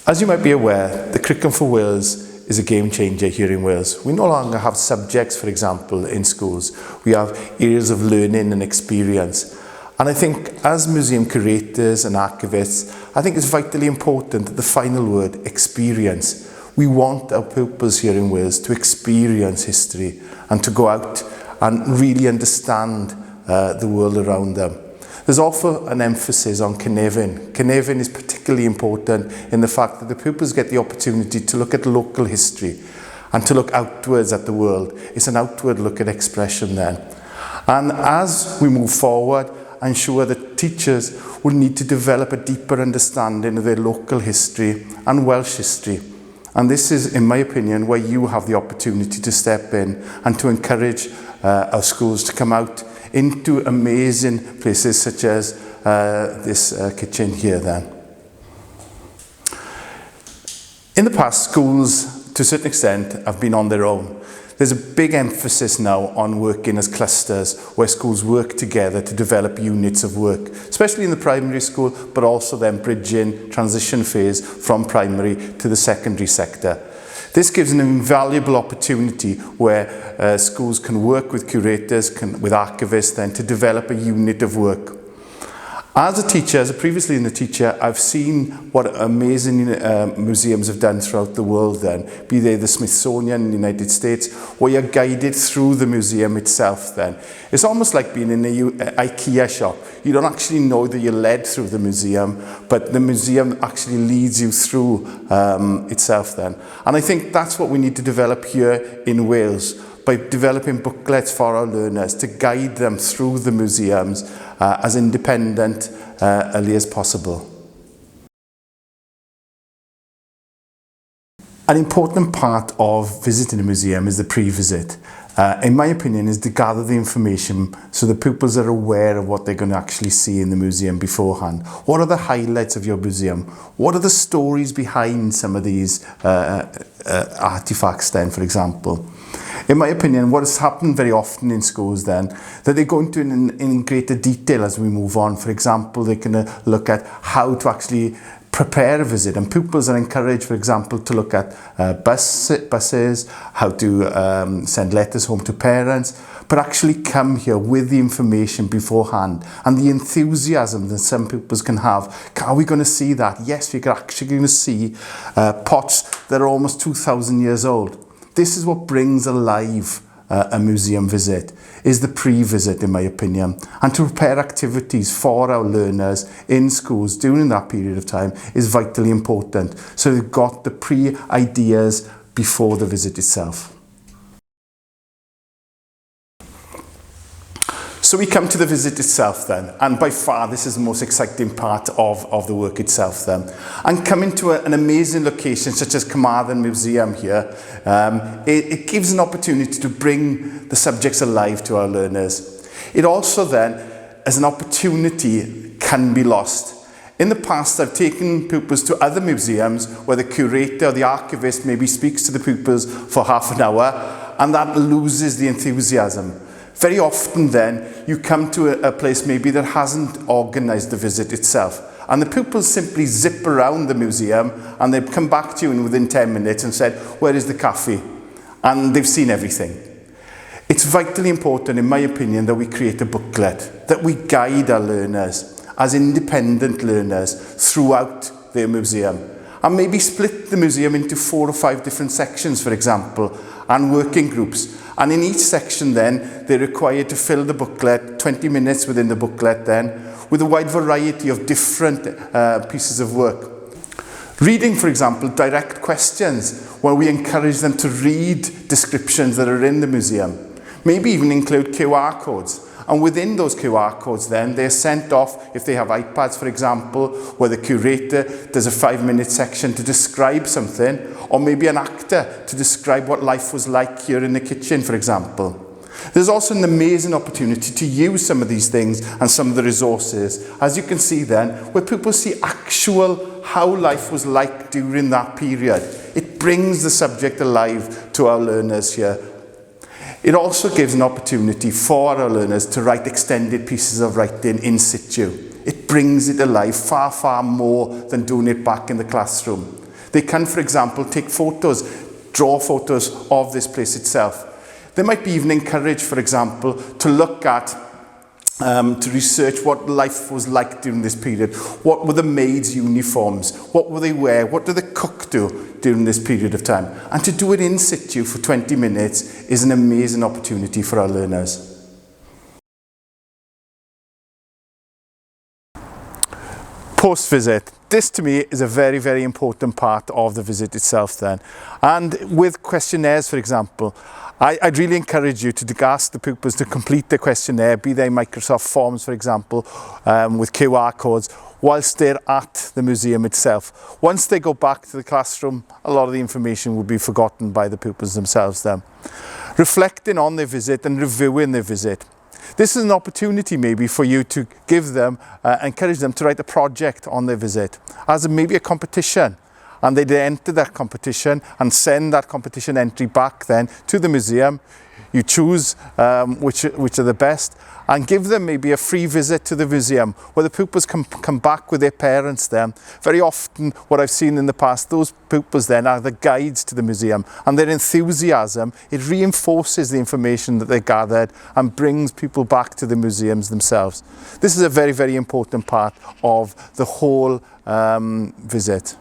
As you might be aware, the Curriculum for Wales is a game changer here in Wales. We no longer have subjects, for example, in schools. We have areas of learning and experience. And I think as museum curators and archivists, I think it's vitally important that the final word, experience. We want our pupils here in Wales to experience history and to go out and really understand the world around them. There's also an emphasis on Cynefin. Cynefin is particularly important in the fact that the pupils get the opportunity to look at local history and to look outwards at the world. It's an outward look at expression then. And as we move forward, I'm sure that teachers will need to develop a deeper understanding of their local history and Welsh history. And this is, in my opinion, where you have the opportunity to step in and to encourage our schools to come out into amazing places such as this kitchen here then. In the past, schools, to a certain extent, have been on their own. There's a big emphasis now on working as clusters, where schools work together to develop units of work, especially in the primary school, but also then bridging transition phase from primary to the secondary sector. This gives an invaluable opportunity where schools can work with curators, with archivists then to develop a unit of work. As a teacher, as a previously in the teacher, I've seen what amazing museums have done throughout the world then, be they the Smithsonian in the United States, where you're guided through the museum itself then. It's almost like being in an IKEA shop. You don't actually know that you're led through the museum, but the museum actually leads you through itself then. And I think that's what we need to develop here in Wales, by developing booklets for our learners to guide them through the museums as independently as possible. An important part of visiting a museum is the pre-visit. In my opinion, is to gather the information so the pupils are aware of what they're going to actually see in the museum beforehand. What are the highlights of your museum? What are the stories behind some of these artifacts then, for example? In my opinion, what has happened very often in schools then, that they go into in greater detail as we move on. For example, they can look at how to actually prepare a visit, and pupils are encouraged, for example, to look at buses, how to send letters home to parents, but actually come here with the information beforehand and the enthusiasm that some pupils can have. Are we going to see that? Yes, we're actually going to see pots that are almost 2,000 years old. This is what brings alive a museum visit, is the pre-visit, in my opinion. And to prepare activities for our learners in schools during that period of time is vitally important. So they've got the pre-ideas before the visit itself. So we come to the visit itself then, and by far this is the most exciting part of the work itself then. And coming to an amazing location such as Carmarthen Museum here, it gives an opportunity to bring the subjects alive to our learners. It also then, as an opportunity, can be lost. In the past, I've taken pupils to other museums where the curator or the archivist maybe speaks to the pupils for half an hour, and that loses the enthusiasm. Very often then, you come to a place maybe that hasn't organised the visit itself, and the pupils simply zip around the museum and they come back to you within 10 minutes and said, where is the cafe? And they've seen everything. It's vitally important, in my opinion, that we create a booklet, that we guide our learners as independent learners throughout their museum, and maybe split the museum into 4 or 5 different sections, for example, and working groups. And in each section then, they're required to fill the booklet, 20 minutes within the booklet then, with a wide variety of different pieces of work. Reading, for example, direct questions, where we encourage them to read descriptions that are in the museum. Maybe even include QR codes. And within those QR codes then, they're sent off, if they have iPads, for example, where the curator does a 5-minute section to describe something, or maybe an actor to describe what life was like here in the kitchen, for example. There's also an amazing opportunity to use some of these things and some of the resources, as you can see then, where people see actual how life was like during that period. It brings the subject alive to our learners here. It also gives an opportunity for our learners to write extended pieces of writing in situ. It brings it alive far, far more than doing it back in the classroom. They can, for example, take photos, draw photos of this place itself. They might be even encouraged, for example, to look at to research what life was like during this period. What were the maids' uniforms? What were they wear? What did the cook do during this period of time? And to do it in situ for 20 minutes is an amazing opportunity for our learners. Post-visit. This to me is a very, very important part of the visit itself then. And with questionnaires, for example, I'd really encourage you to ask the pupils to complete the questionnaire, be they Microsoft Forms, for example, with QR codes, whilst they're at the museum itself. Once they go back to the classroom, a lot of the information will be forgotten by the pupils themselves then. Reflecting on their visit and reviewing their visit. This is an opportunity maybe for you to give them, encourage them to write a project on their visit, as maybe a competition. And they'd enter that competition and send that competition entry back then to the museum. You choose which are the best, and give them maybe a free visit to the museum where the pupils can come back with their parents then. Very often what I've seen in the past, those pupils then are the guides to the museum, and their enthusiasm, it reinforces the information that they gathered and brings people back to the museums themselves. This is a very, very important part of the whole visit.